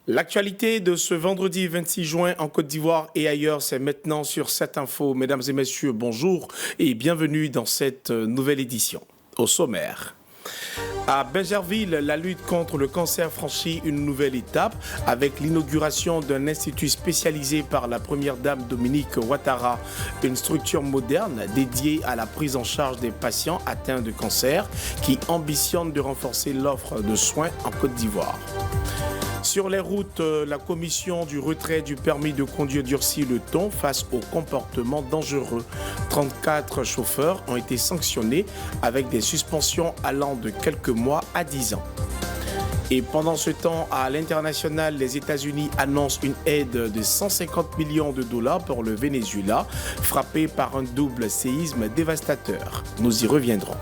L'actualité de ce vendredi 26 juin en Côte d'Ivoire et ailleurs, c'est maintenant sur cette info. Mesdames et messieurs, bonjour et bienvenue dans cette nouvelle édition. Au sommaire. À Bingerville, la lutte contre le cancer franchit une nouvelle étape avec l'inauguration d'un institut spécialisé par la première dame Dominique Ouattara, une structure moderne dédiée à la prise en charge des patients atteints de cancer qui ambitionne de renforcer l'offre de soins en Côte d'Ivoire. Sur les routes, la commission du retrait du permis de conduire durcit le ton face au comportement dangereux. 34 chauffeurs ont été sanctionnés avec des suspensions allant de quelques mois à 10 ans. Et pendant ce temps, à l'international, les États-Unis annoncent une aide de 150 millions de dollars pour le Venezuela, frappé par un double séisme dévastateur. Nous y reviendrons.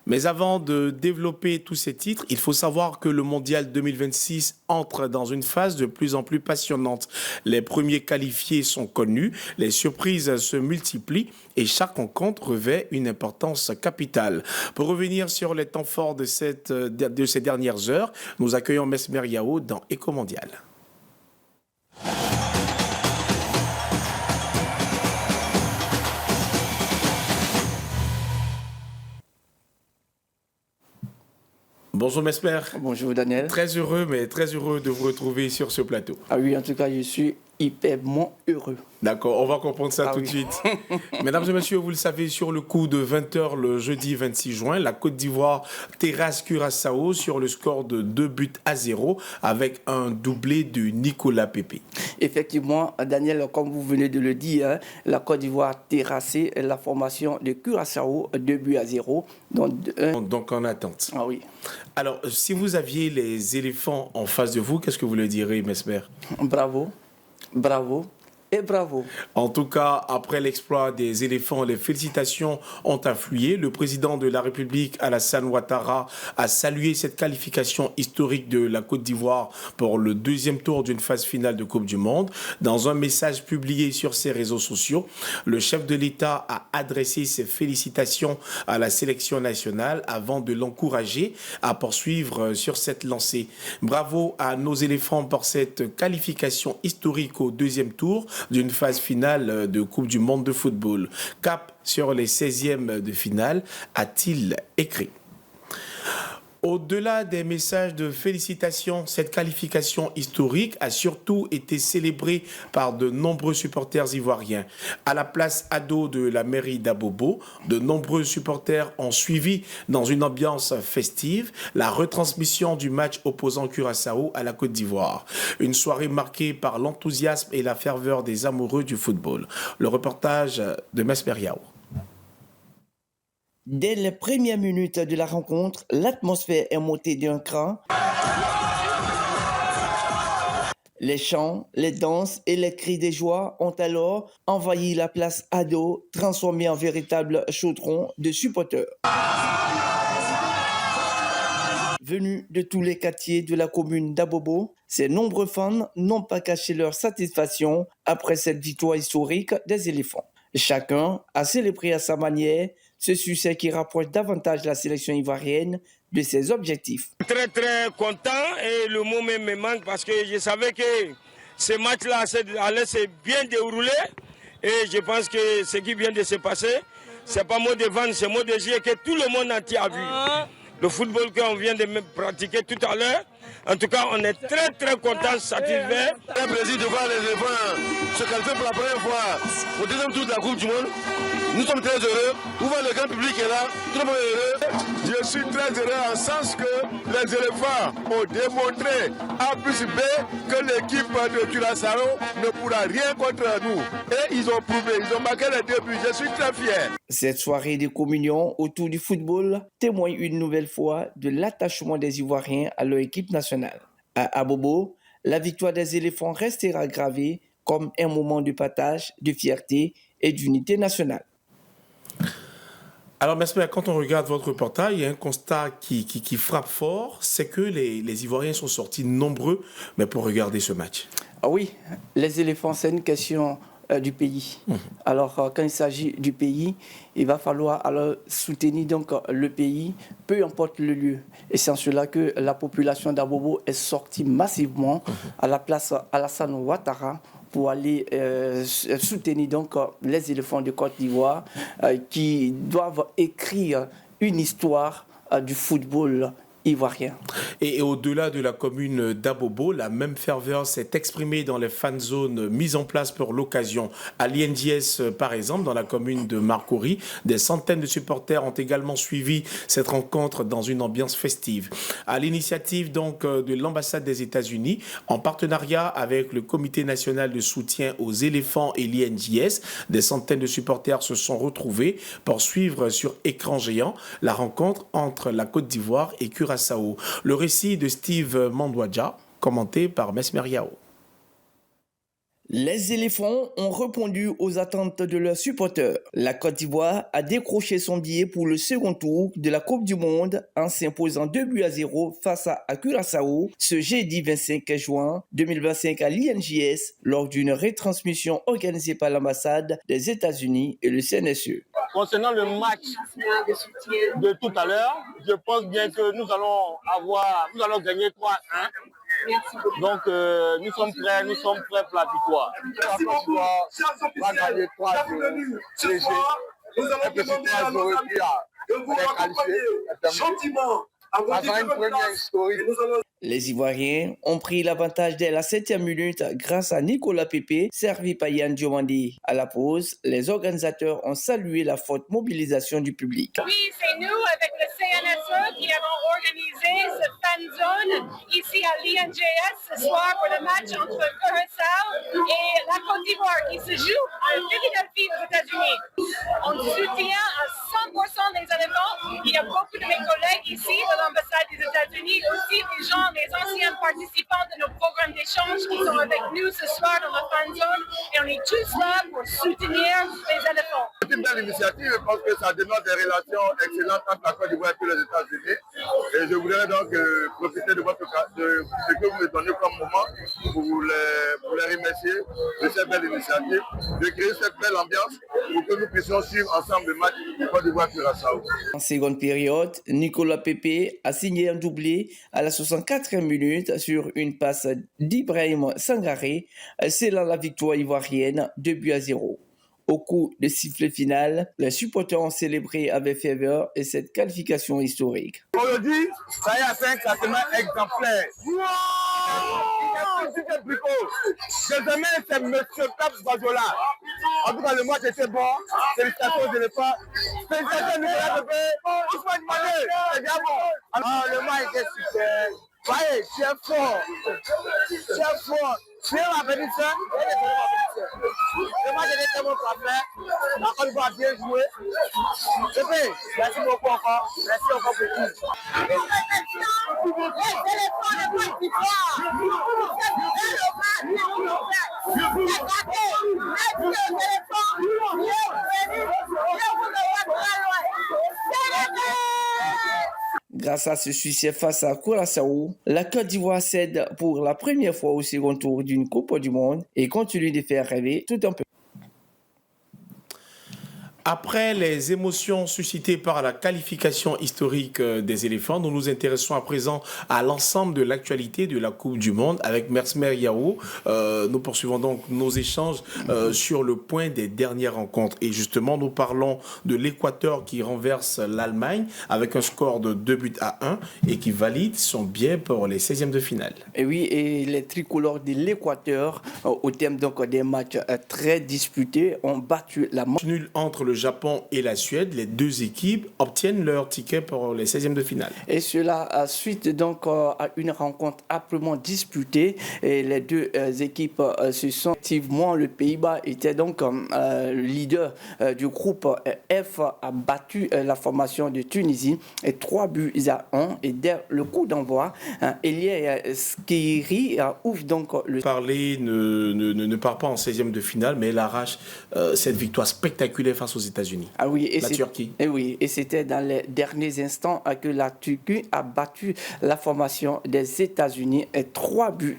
Mais avant de développer tous ces titres, il faut savoir que le Mondial 2026 entre dans une phase de plus en plus passionnante. Les premiers qualifiés sont connus, les surprises se multiplient et chaque rencontre revêt une importance capitale. Pour revenir sur les temps forts de ces dernières heures, nous accueillons Mesmer Yao dans Éco Mondial. Bonjour Mesmer. Bonjour Daniel. Très heureux de vous retrouver sur ce plateau. Ah oui, en tout cas, je suis hyperement heureux. D'accord, on va comprendre ça tout de suite. Mesdames et messieurs, vous le savez, sur le coup de 20h le jeudi 26 juin, la Côte d'Ivoire terrasse Curaçao sur le score de 2-0 avec un doublé de Nicolas Pepe. Effectivement, Daniel, comme vous venez de le dire, la Côte d'Ivoire terrassé la formation de Curaçao 2-0. Donc en attente. Ah oui. Alors, si vous aviez les éléphants en face de vous, qu'est-ce que vous leur direz, Mesmer? Bravo, bravo. Et bravo. En tout cas, après l'exploit des éléphants, les félicitations ont afflué. Le président de la République, Alassane Ouattara, a salué cette qualification historique de la Côte d'Ivoire pour le deuxième tour d'une phase finale de Coupe du Monde. Dans un message publié sur ses réseaux sociaux, le chef de l'État a adressé ses félicitations à la sélection nationale avant de l'encourager à poursuivre sur cette lancée. Bravo à nos éléphants pour cette qualification historique au deuxième tour d'une phase finale de Coupe du Monde de football. Cap sur les 16e de finale, a-t-il écrit. Au-delà des messages de félicitations, cette qualification historique a surtout été célébrée par de nombreux supporters ivoiriens. À la place ado de la mairie d'Abobo, de nombreux supporters ont suivi dans une ambiance festive la retransmission du match opposant Curaçao à la Côte d'Ivoire. Une soirée marquée par l'enthousiasme et la ferveur des amoureux du football. Le reportage de Mesmer Yao. Dès les premières minutes de la rencontre, l'atmosphère est montée d'un cran. Les chants, les danses et les cris de joie ont alors envahi la place Ado, transformée en véritable chaudron de supporters. Venus de tous les quartiers de la commune d'Abobo, ces nombreux fans n'ont pas caché leur satisfaction après cette victoire historique des éléphants. Chacun a célébré à sa manière ce succès qui rapproche davantage la sélection ivoirienne de ses objectifs. Très très content et le mot même me manque parce que je savais que ce match-là allait se bien dérouler et je pense que ce qui vient de se passer, c'est pas mot de vente, c'est mot de jeu que tout le monde entier a vu. Le football qu'on vient de pratiquer tout à l'heure, en tout cas, on est très très content, satisfait. C'est un plaisir de voir les éléphants se qualifier pour la première fois au deuxième tour de la Coupe du Monde. Nous sommes très heureux. Vous voyez, le grand public est là, tout le monde est heureux. Je suis très heureux en sens que les éléphants ont démontré A plus B que l'équipe de Curaçao ne pourra rien contre nous. Et ils ont prouvé, ils ont marqué les 2 buts. Je suis très fier. Cette soirée de communion autour du football témoigne une nouvelle fois de l'attachement des Ivoiriens à leur équipe nationale. À Abobo, la victoire des éléphants restera gravée comme un moment de partage, de fierté et d'unité nationale. Alors, Mesmer, quand on regarde votre reportage, il y a un constat qui frappe fort, c'est que les Ivoiriens sont sortis nombreux mais pour regarder ce match. Ah oui, les éléphants, c'est une question du pays. Alors, quand il s'agit du pays, il va falloir alors soutenir donc le pays, peu importe le lieu. Et c'est en cela que la population d'Abobo est sortie massivement à la place Alassane Ouattara pour aller soutenir donc les éléphants de Côte d'Ivoire qui doivent écrire une histoire du football ivoirien. Et au-delà de la commune d'Abobo, la même ferveur s'est exprimée dans les fan zones mises en place pour l'occasion. À l'INJS, par exemple, dans la commune de Marcory, des centaines de supporters ont également suivi cette rencontre dans une ambiance festive. À l'initiative donc de l'ambassade des États-Unis, en partenariat avec le Comité national de soutien aux éléphants et l'INJS, des centaines de supporters se sont retrouvés pour suivre sur écran géant la rencontre entre la Côte d'Ivoire et Curaçao. Le récit de Steve Mandwadja, commenté par Mesmer Yao. Les éléphants ont répondu aux attentes de leurs supporters. La Côte d'Ivoire a décroché son billet pour le second tour de la Coupe du Monde en s'imposant 2-0 face à Curaçao ce jeudi 25 juin 2025 à l'INJS lors d'une retransmission organisée par l'ambassade des États-Unis et le CNSE. Concernant le match de tout à l'heure, je pense bien que nous allons gagner 3-1. Donc nous sommes prêts pour la victoire. Merci beaucoup. Va gagner 3-0. Léger. Un petit 3-0 qui a qualifié. Gentiment. Avant une première historique. Les Ivoiriens ont pris l'avantage dès la 7e minute grâce à Nicolas Pepe, servi par Yann Diomandé. À la pause, les organisateurs ont salué la forte mobilisation du public. Oui, c'est nous avec le CNSE qui avons organisé ce fan zone ici à l'INJS ce soir pour le match entre Curaçao et la Côte d'Ivoire qui se joue à Philadelphie aux États-Unis. On soutient à 100% les éléphants. Il y a beaucoup de mes collègues ici de l'ambassade des États-Unis, aussi les anciens participants de nos programmes d'échange qui sont avec nous ce soir dans la fan zone et on est tous là pour soutenir les éléphants. C'est une belle initiative, je pense que ça dénonce des relations excellentes entre la Côte d'Ivoire et les États-Unis. Et je voudrais donc profiter de ce que vous me donnez comme moment pour les remercier de cette belle initiative, de créer cette belle ambiance pour que nous puissions suivre ensemble le match de Côte d'Ivoire-Curaçao. En seconde période, Nicolas Pepe a signé un doublé à la 64e minute sur une passe d'Ibrahim Sangaré, scellant la victoire ivoirienne 2-0. Au coup de sifflet final, les supporters ont célébré avec ferveur cette qualification historique. Aujourd'hui, ça y a fait un classement exemplaire. Désormais, c'est M. Cap Bajola. En tout cas, le match était bon. Félicitations aux éléphants. Félicitations Nicolas Pepe. Ousmane Mané, c'est bien bon. Le match était super. Voyez, tu es fort. Tu es fort. Tu es ma petite soeur. Le match était très bon pour faire. La Côte d'Ivoire a bien joué. Pepe, merci beaucoup encore. Merci encore pour tout. Grâce à ce succès face à Curaçao, la Côte d'Ivoire cède pour la première fois au second tour d'une Coupe du Monde et continue de faire rêver tout un peu. Après les émotions suscitées par la qualification historique des éléphants, nous nous intéressons à présent à l'ensemble de l'actualité de la Coupe du Monde avec Mesmer Yao. Nous poursuivons donc nos échanges sur le point des dernières rencontres. Et justement, nous parlons de l'Équateur qui renverse l'Allemagne avec un score de 2-1 et qui valide son billet pour les 16e de finale. Et oui, et les tricolores de l'Équateur, au terme donc des matchs très disputés, ont battu la manche nulle entre le Japon et la Suède. Les deux équipes obtiennent leur ticket pour les 16e de finale. Et cela suite donc à une rencontre âprement disputée. Et les deux équipes se sont activement. Le Pays-Bas était donc leader du groupe F, a battu la formation de Tunisie et 3-1. Et dès le coup d'envoi, Elia Skiri ouvre donc le... Parler ne part pas en 16e de finale, mais elle arrache cette victoire spectaculaire face aux États-Unis. Ah oui, la Turquie. Et oui, et c'était dans les derniers instants que la Turquie a battu la formation des États-Unis 3-2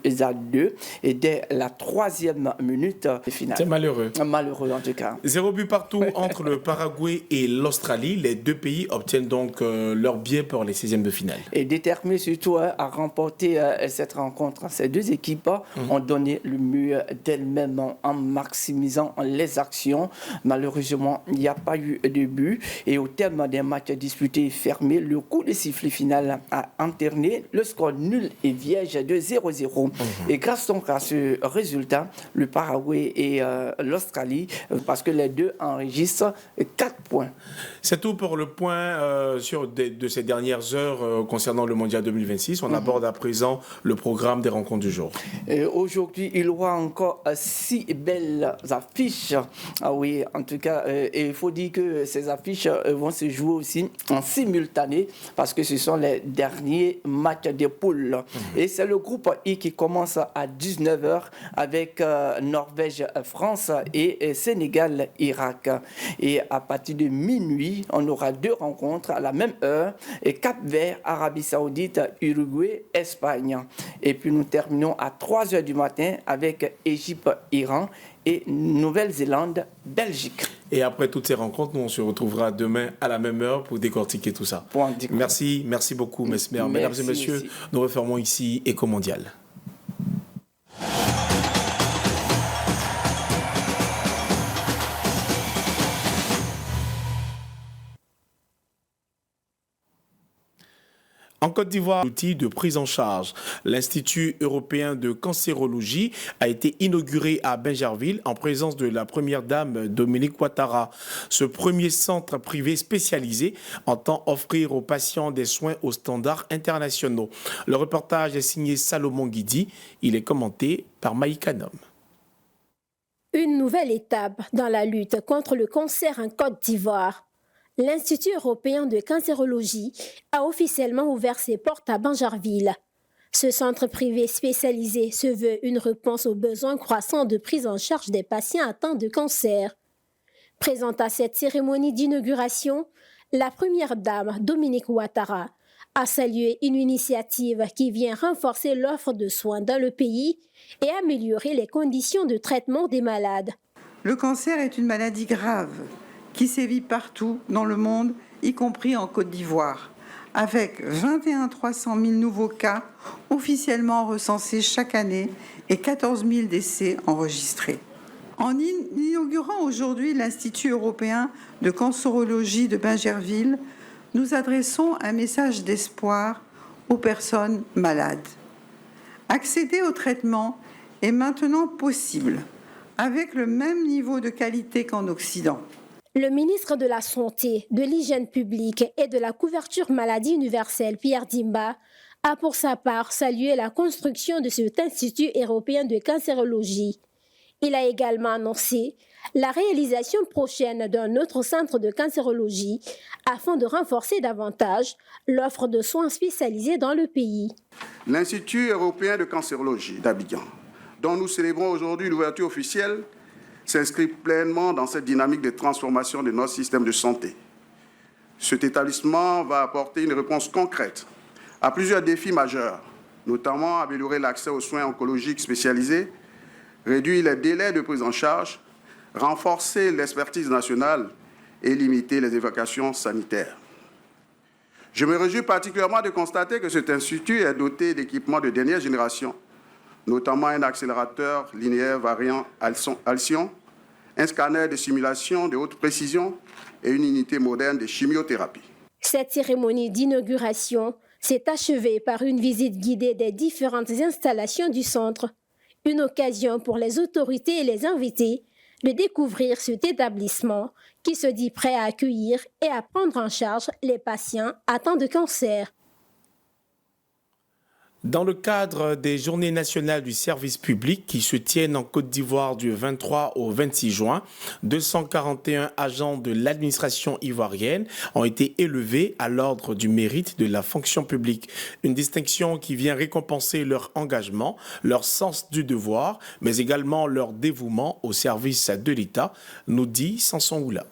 et dès la 3e minute finale. C'est malheureux. Malheureux en tout cas. 0 but partout entre le Paraguay et l'Australie. Les deux pays obtiennent donc leur billet pour les 16e de finale. Et déterminés surtout à remporter cette rencontre. Ces deux équipes ont donné le mieux d'elles-mêmes en maximisant les actions. Malheureusement, il n'y a pas eu de but. Et au terme des matchs disputés et fermés, le coup de sifflet final a enterré le score nul et vierge de 0-0. Et grâce donc à ce résultat, le Paraguay et l'Australie, parce que les deux enregistrent 4 points. C'est tout pour le point de ces dernières heures concernant le Mondial 2026. On aborde à présent le programme des rencontres du jour. Aujourd'hui, il y aura encore 6 belles affiches. Ah oui, en tout cas, il faut dire que ces affiches vont se jouer aussi en simultané parce que ce sont les derniers matchs des poules. Et c'est le groupe I qui commence à 19h avec Norvège-France et Sénégal-Irak. Et à partir de minuit, on aura 2 rencontres à la même heure. Et Cap-Vert, Arabie Saoudite, Uruguay, Espagne. Et puis nous terminons à 3h du matin avec Égypte-Iran et Nouvelle-Zélande, Belgique. Et après toutes ces rencontres, nous on se retrouvera demain à la même heure pour décortiquer tout ça. Merci beaucoup, Mesmer. Mesdames et messieurs, nous refermons ici Éco Mondial. En Côte d'Ivoire, l'outil de prise en charge. L'Institut européen de cancérologie a été inauguré à Bingerville en présence de la première dame Dominique Ouattara. Ce premier centre privé spécialisé entend offrir aux patients des soins aux standards internationaux. Le reportage est signé Salomon Guidi. Il est commenté par Maïka Nom. Une nouvelle étape dans la lutte contre le cancer en Côte d'Ivoire. L'Institut européen de cancérologie a officiellement ouvert ses portes à Bingerville. Ce centre privé spécialisé se veut une réponse aux besoins croissants de prise en charge des patients atteints de cancer. Présente à cette cérémonie d'inauguration, la première dame, Dominique Ouattara, a salué une initiative qui vient renforcer l'offre de soins dans le pays et améliorer les conditions de traitement des malades. Le cancer est une maladie grave qui sévit partout dans le monde, y compris en Côte d'Ivoire, avec 21 300 000 nouveaux cas officiellement recensés chaque année et 14 000 décès enregistrés. En inaugurant aujourd'hui l'Institut européen de cancérologie de Bingerville, nous adressons un message d'espoir aux personnes malades. Accéder au traitement est maintenant possible, avec le même niveau de qualité qu'en Occident. Le ministre de la Santé, de l'Hygiène publique et de la couverture maladie universelle, Pierre Dimba, a pour sa part salué la construction de cet Institut européen de cancérologie. Il a également annoncé la réalisation prochaine d'un autre centre de cancérologie afin de renforcer davantage l'offre de soins spécialisés dans le pays. L'Institut européen de cancérologie d'Abidjan, dont nous célébrons aujourd'hui l'ouverture officielle, s'inscrit pleinement dans cette dynamique de transformation de notre système de santé. Cet établissement va apporter une réponse concrète à plusieurs défis majeurs, notamment améliorer l'accès aux soins oncologiques spécialisés, réduire les délais de prise en charge, renforcer l'expertise nationale et limiter les évacuations sanitaires. Je me réjouis particulièrement de constater que cet institut est doté d'équipements de dernière génération, notamment un accélérateur linéaire variant Alcyon, un scanner de simulation de haute précision et une unité moderne de chimiothérapie. Cette cérémonie d'inauguration s'est achevée par une visite guidée des différentes installations du centre, une occasion pour les autorités et les invités de découvrir cet établissement qui se dit prêt à accueillir et à prendre en charge les patients atteints de cancer. Dans le cadre des Journées nationales du service public qui se tiennent en Côte d'Ivoire du 23 au 26 juin, 241 agents de l'administration ivoirienne ont été élevés à l'ordre du mérite de la fonction publique. Une distinction qui vient récompenser leur engagement, leur sens du devoir, mais également leur dévouement au service de l'État, nous dit Samson Oula.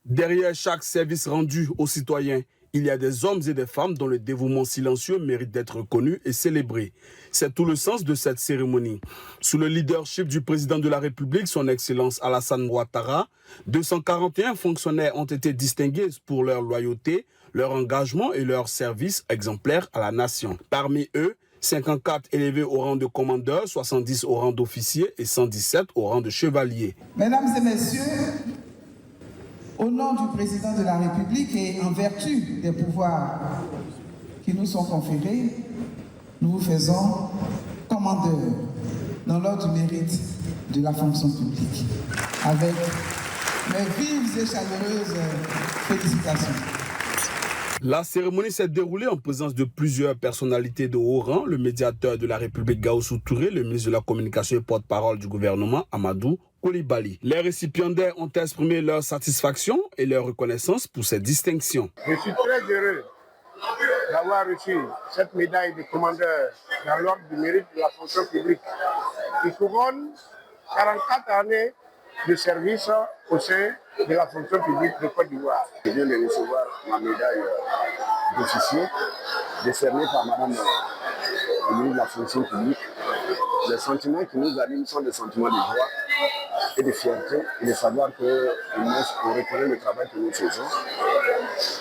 Derrière chaque service rendu aux citoyens, il y a des hommes et des femmes dont le dévouement silencieux mérite d'être reconnu et célébré. C'est tout le sens de cette cérémonie. Sous le leadership du président de la République, son Excellence Alassane Ouattara, 241 fonctionnaires ont été distingués pour leur loyauté, leur engagement et leur service exemplaire à la nation. Parmi eux, 54 élevés au rang de commandeur, 70 au rang d'officier et 117 au rang de chevalier. Mesdames et messieurs, au nom du président de la République et en vertu des pouvoirs qui nous sont conférés, nous vous faisons commandeur dans l'ordre du mérite de la fonction publique, avec mes vives et chaleureuses félicitations. La cérémonie s'est déroulée en présence de plusieurs personnalités de haut rang, le médiateur de la République Gaoussou Touré, le ministre de la Communication et porte-parole du gouvernement Amadou Coulibaly. Les récipiendaires ont exprimé leur satisfaction et leur reconnaissance pour ces distinctions. Je suis très heureux d'avoir reçu cette médaille de commandeur dans l'ordre du mérite de la fonction publique qui couronne 44 années de service au sein de la fonction publique de Côte d'Ivoire. Je viens de recevoir ma médaille d'officier décernée par Madame le ministre de la fonction publique. Les sentiments qui nous animent sont des sentiments de joie et de fierté et de savoir qu'on reconnaît le travail que nous faisons,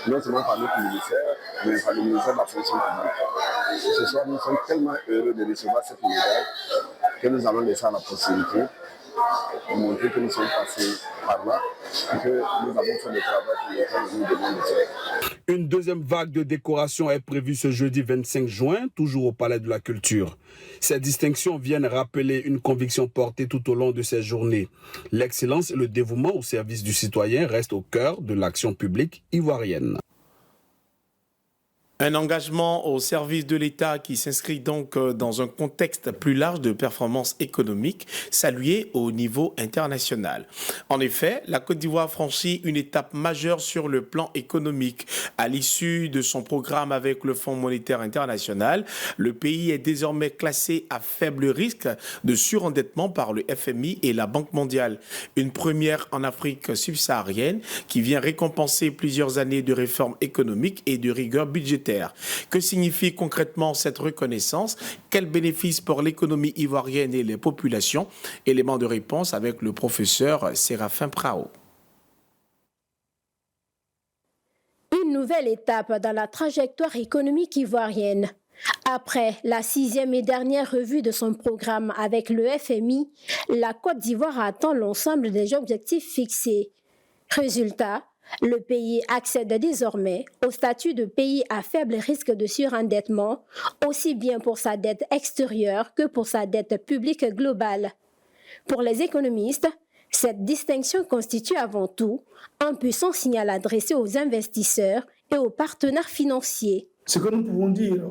non seulement par notre ministère, mais par le ministère de la fonction publique. Et ce soir, nous sommes tellement heureux de recevoir cette médaille que nous allons laisser à la postérité pour montrer que nous sommes passés par là et que nous avons fait le travail pour lequel nous devons le faire. Une deuxième vague de décoration est prévue ce jeudi 25 juin, toujours au Palais de la Culture. Ces distinctions viennent rappeler une conviction portée tout au long de ces journées. L'excellence et le dévouement au service du citoyen restent au cœur de l'action publique ivoirienne. Un engagement au service de l'État qui s'inscrit donc dans un contexte plus large de performance économique salué au niveau international. En effet, la Côte d'Ivoire franchit une étape majeure sur le plan économique. À l'issue de son programme avec le Fonds monétaire international, le pays est désormais classé à faible risque de surendettement par le FMI et la Banque mondiale. Une première en Afrique subsaharienne qui vient récompenser plusieurs années de réformes économiques et de rigueur budgétaire. Que signifie concrètement cette reconnaissance? Quels bénéfices pour l'économie ivoirienne et les populations? Élément de réponse avec le professeur Séraphin Prao. Une nouvelle étape dans la trajectoire économique ivoirienne. Après la 6e et dernière revue de son programme avec le FMI, la Côte d'Ivoire atteint l'ensemble des objectifs fixés. Résultat, le pays accède désormais au statut de pays à faible risque de surendettement, aussi bien pour sa dette extérieure que pour sa dette publique globale. Pour les économistes, cette distinction constitue avant tout un puissant signal adressé aux investisseurs et aux partenaires financiers. Ce que nous pouvons dire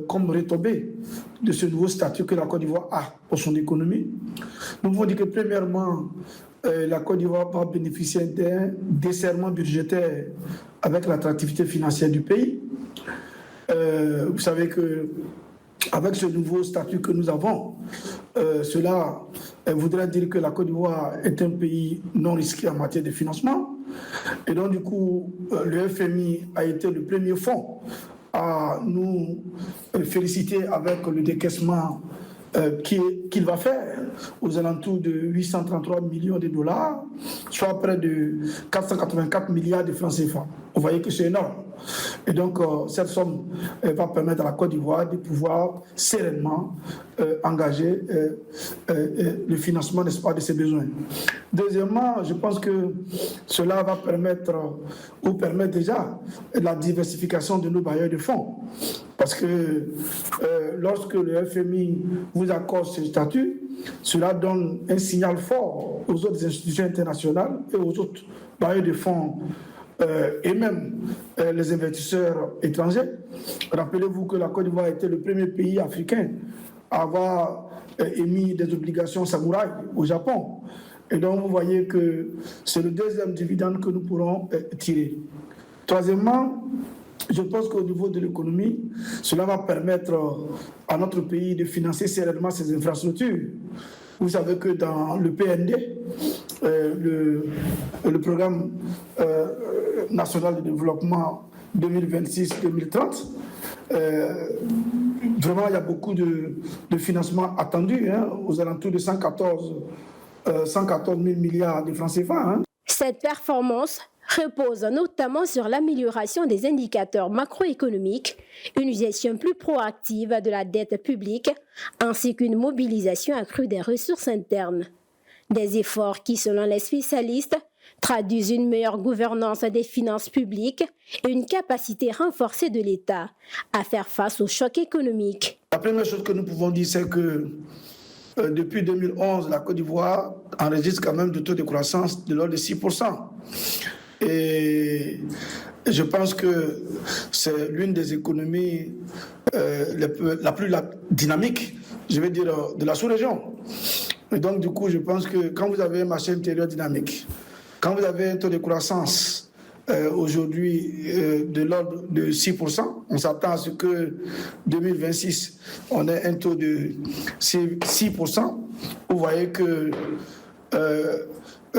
comme retombée de ce nouveau statut que la Côte d'Ivoire a pour son économie, nous pouvons dire que premièrement, la Côte d'Ivoire va bénéficier d'un desserrement budgétaire avec l'attractivité financière du pays. Vous savez qu'avec ce nouveau statut que nous avons, cela voudrait dire que la Côte d'Ivoire est un pays non risqué en matière de financement. Et donc, du coup, le FMI a été le premier fonds à nous féliciter avec le décaissement qu'il va faire aux alentours de 833 millions de dollars, soit près de 484 milliards de francs CFA. Vous voyez que c'est énorme. Et donc, cette somme va permettre à la Côte d'Ivoire de pouvoir sereinement engager le financement, n'est-ce pas, de ses besoins. Deuxièmement, je pense que cela va permettre, ou permet déjà, la diversification de nos bailleurs de fonds. Parce que lorsque le FMI vous accorde ce statut, cela donne un signal fort aux autres institutions internationales et aux autres bailleurs de fonds et même les investisseurs étrangers. Rappelez-vous que la Côte d'Ivoire était le premier pays africain à avoir émis des obligations samouraï au Japon. Et donc vous voyez que c'est le deuxième dividende que nous pourrons tirer. Troisièmement, je pense qu'au niveau de l'économie, cela va permettre à notre pays de financer sereinement ses infrastructures. Vous savez que dans le PND, le programme national de développement 2026-2030. Vraiment, il y a beaucoup de financements attendus, aux alentours de 114 000 milliards de francs CFA. Cette performance repose notamment sur l'amélioration des indicateurs macroéconomiques, une gestion plus proactive de la dette publique, ainsi qu'une mobilisation accrue des ressources internes. Des efforts qui, selon les spécialistes, traduisent une meilleure gouvernance des finances publiques et une capacité renforcée de l'État à faire face aux chocs économiques. La première chose que nous pouvons dire, c'est que depuis 2011, la Côte d'Ivoire enregistre quand même des taux de croissance de l'ordre de 6%. Et je pense que c'est l'une des économies la plus dynamique, je vais dire, de la sous-région. Et donc, du coup, je pense que quand vous avez un marché intérieur dynamique, quand vous avez un taux de croissance aujourd'hui de l'ordre de 6%, on s'attend à ce que 2026, on ait un taux de 6%. Vous voyez que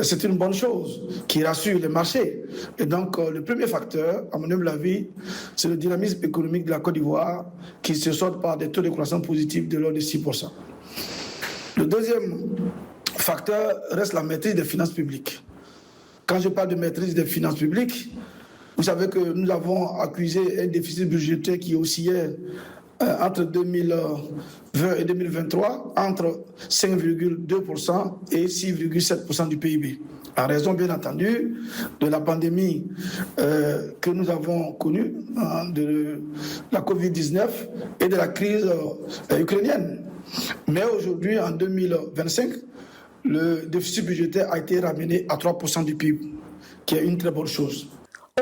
c'est une bonne chose qui rassure les marchés. Et donc, le premier facteur, à mon humble avis, c'est le dynamisme économique de la Côte d'Ivoire qui se solde par des taux de croissance positifs de l'ordre de 6%. Le deuxième facteur reste la maîtrise des finances publiques. Quand je parle de maîtrise des finances publiques, vous savez que nous avons accusé un déficit budgétaire qui oscillait entre 2020 et 2023 entre 5,2% et 6,7% du PIB. En raison, bien entendu, de la pandémie que nous avons connue, de la Covid-19 et de la crise ukrainienne. Mais aujourd'hui, en 2025, le déficit budgétaire a été ramené à 3% du PIB, qui est une très bonne chose.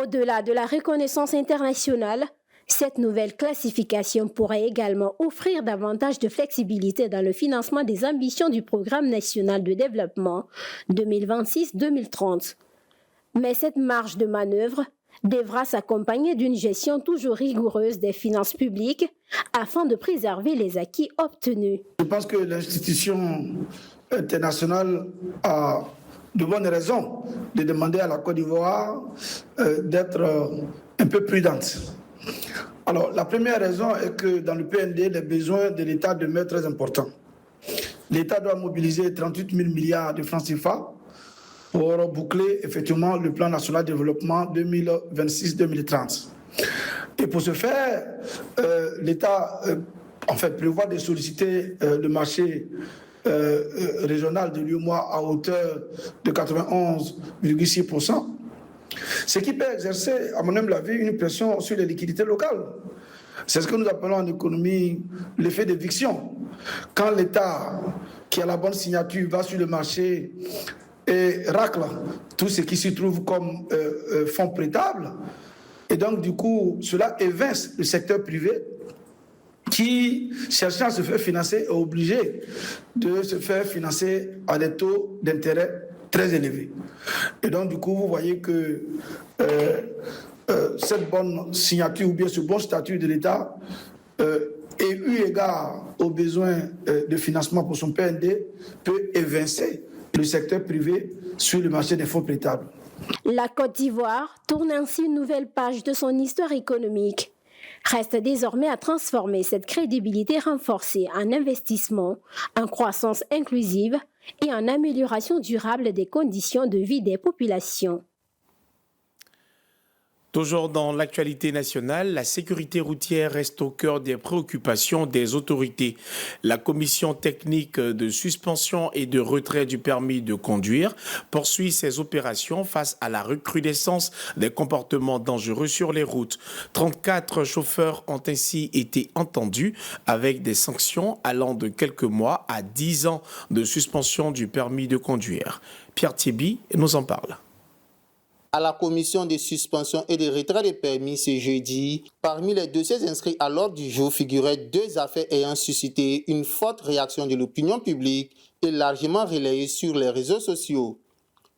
Au-delà de la reconnaissance internationale, cette nouvelle classification pourrait également offrir davantage de flexibilité dans le financement des ambitions du Programme national de développement 2026-2030. Mais cette marge de manœuvre devra s'accompagner d'une gestion toujours rigoureuse des finances publiques afin de préserver les acquis obtenus. Je pense que l'institution internationale a de bonnes raisons de demander à la Côte d'Ivoire d'être un peu prudente. Alors, la première raison est que dans le PND, les besoins de l'État demeurent très importants. L'État doit mobiliser 38 000 milliards de francs CFA pour boucler effectivement le plan national de développement 2026-2030. Et pour ce faire, l'État prévoit de solliciter le marché régional de l'UEMOA à hauteur de 91,6%, ce qui peut exercer, à mon humble avis, une pression sur les liquidités locales. C'est ce que nous appelons en économie l'effet d'éviction. Quand l'État, qui a la bonne signature, va sur le marché et racle tout ce qui s'y trouve comme fonds prêtables, et donc du coup, cela évince le secteur privé qui, cherchant à se faire financer, est obligé de se faire financer à des taux d'intérêt très élevés. Et donc, du coup, vous voyez que cette bonne signature ou bien ce bon statut de l'État, et eu égard aux besoins de financement pour son PND, peut évincer le secteur privé sur le marché des fonds prêtables. La Côte d'Ivoire tourne ainsi une nouvelle page de son histoire économique. Reste désormais à transformer cette crédibilité renforcée en investissement, en croissance inclusive et en amélioration durable des conditions de vie des populations. Toujours dans l'actualité nationale, la sécurité routière reste au cœur des préoccupations des autorités. La commission technique de suspension et de retrait du permis de conduire poursuit ses opérations face à la recrudescence des comportements dangereux sur les routes. 34 chauffeurs ont ainsi été entendus avec des sanctions allant de quelques mois à 10 ans de suspension du permis de conduire. Pierre Thierry nous en parle. À la commission de suspension et de retrait des permis ce jeudi, parmi les dossiers inscrits à l'ordre du jour figuraient 2 affaires ayant suscité une forte réaction de l'opinion publique et largement relayée sur les réseaux sociaux.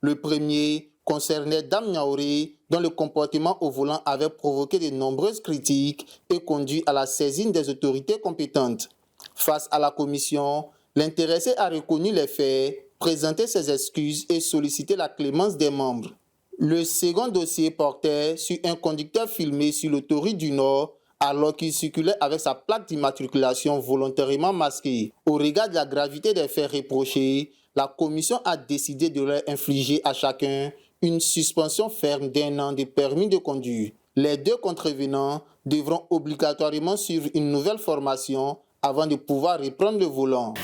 Le premier concernait Dame Niaouré, dont le comportement au volant avait provoqué de nombreuses critiques et conduit à la saisine des autorités compétentes. Face à la commission, l'intéressé a reconnu les faits, présenté ses excuses et sollicité la clémence des membres. Le second dossier portait sur un conducteur filmé sur l'autoroute du Nord alors qu'il circulait avec sa plaque d'immatriculation volontairement masquée. Au regard de la gravité des faits reprochés, la commission a décidé de leur infliger à chacun une suspension ferme d'1 an de permis de conduire. Les 2 contrevenants devront obligatoirement suivre une nouvelle formation avant de pouvoir reprendre le volant.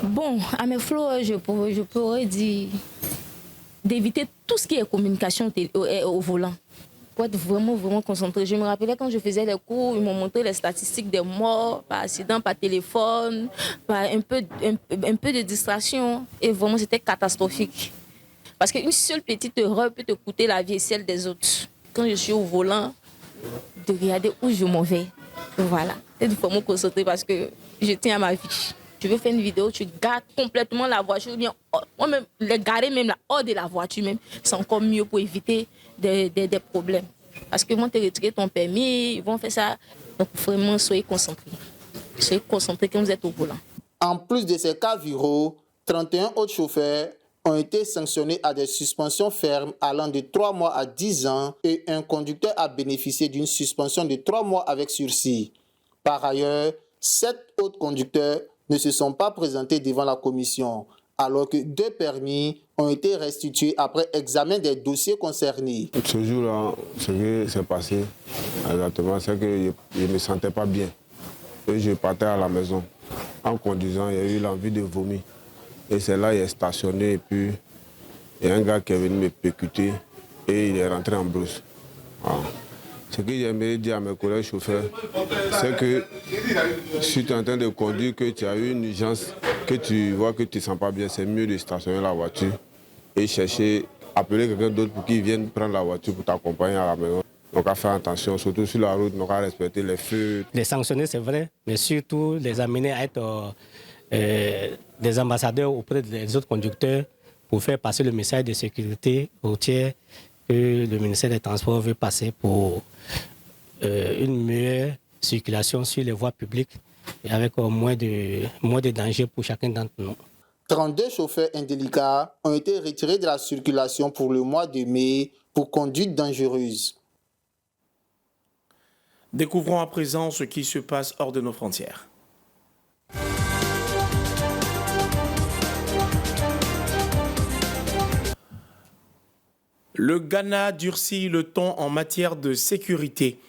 Bon, à mes flots, je pourrais dire d'éviter tout ce qui est communication au volant. Pour être vraiment concentré. Je me rappelais quand je faisais les cours, ils m'ont montré les statistiques des morts par accident, par téléphone, par un peu de distraction. Et vraiment, c'était catastrophique. Parce qu'une seule petite erreur peut te coûter la vie et celle des autres. Quand je suis au volant, de regarder où je m'en vais. Voilà. C'est vraiment concentré parce que je tiens à ma vie. Tu veux faire une vidéo, tu gardes complètement la voiture, ou bien moi-même, les garer même là, hors de la voiture même, c'est encore mieux pour éviter des problèmes. Parce que vont te retirer ton permis, ils vont faire ça. Donc vraiment, soyez concentrés. Soyez concentrés quand vous êtes au volant. En plus de ces cas viraux, 31 autres chauffeurs ont été sanctionnés à des suspensions fermes allant de 3 mois à 10 ans et un conducteur a bénéficié d'une suspension de 3 mois avec sursis. Par ailleurs, 7 autres conducteurs ne se sont pas présentés devant la commission, alors que 2 permis ont été restitués après examen des dossiers concernés. Ce jour-là, ce qui s'est passé exactement, c'est que je ne me sentais pas bien. Et je partais à la maison. En conduisant, il y a eu l'envie de vomir. Et c'est là qu'il est stationné et puis il y a un gars qui est venu me percuter et il est rentré en brousse. Voilà. Ce que j'aimerais dire à mes collègues chauffeurs, c'est que si tu es en train de conduire, que tu as eu une urgence, que tu vois que tu ne te sens pas bien, c'est mieux de stationner la voiture et chercher, appeler quelqu'un d'autre pour qu'il vienne prendre la voiture pour t'accompagner à la maison. Donc à faire attention, surtout sur la route, donc à respecter les feux. Les sanctionner, c'est vrai, mais surtout les amener à être des ambassadeurs auprès des autres conducteurs pour faire passer le message de sécurité routière que le ministère des Transports veut passer pour une meilleure circulation sur les voies publiques et avec moins de danger pour chacun d'entre nous. 32 chauffeurs indélicats ont été retirés de la circulation pour le mois de mai pour conduite dangereuse. Découvrons à présent ce qui se passe hors de nos frontières. Le Ghana durcit le ton en matière de sécurité.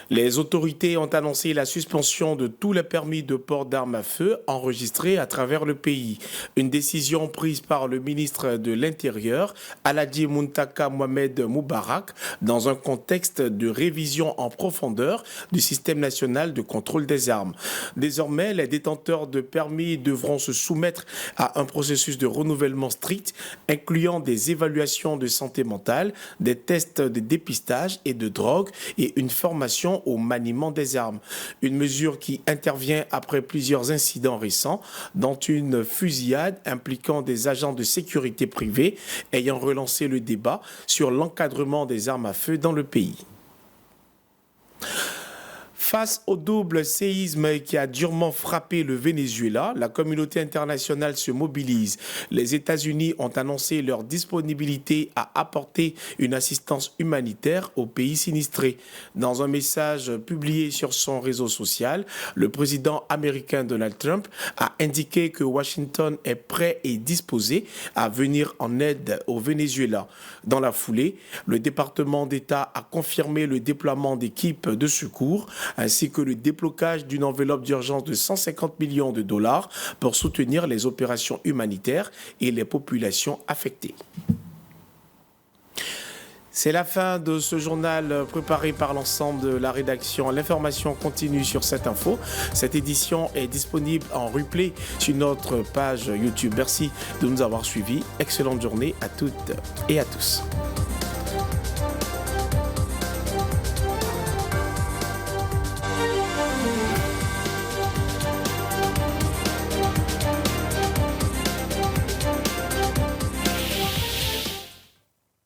Les autorités ont annoncé la suspension de tous les permis de port d'armes à feu enregistrés à travers le pays. Une décision prise par le ministre de l'Intérieur, Aladji Muntaka Mohamed Moubarak, dans un contexte de révision en profondeur du système national de contrôle des armes. Désormais, les détenteurs de permis devront se soumettre à un processus de renouvellement strict, incluant des évaluations de santé mentale, des tests de dépistage et de drogue et une formation au maniement des armes. Une mesure qui intervient après plusieurs incidents récents, dont une fusillade impliquant des agents de sécurité privés ayant relancé le débat sur l'encadrement des armes à feu dans le pays. Face au double séisme qui a durement frappé le Venezuela, la communauté internationale se mobilise. Les États-Unis ont annoncé leur disponibilité à apporter une assistance humanitaire au pays sinistré. Dans un message publié sur son réseau social, le président américain Donald Trump a indiqué que Washington est prêt et disposé à venir en aide au Venezuela. Dans la foulée, le département d'État a confirmé le déploiement d'équipes de secours ainsi que le déblocage d'une enveloppe d'urgence de 150 millions de dollars pour soutenir les opérations humanitaires et les populations affectées. C'est la fin de ce journal préparé par l'ensemble de la rédaction. L'information continue sur cette info. Cette édition est disponible en replay sur notre page YouTube. Merci de nous avoir suivis. Excellente journée à toutes et à tous.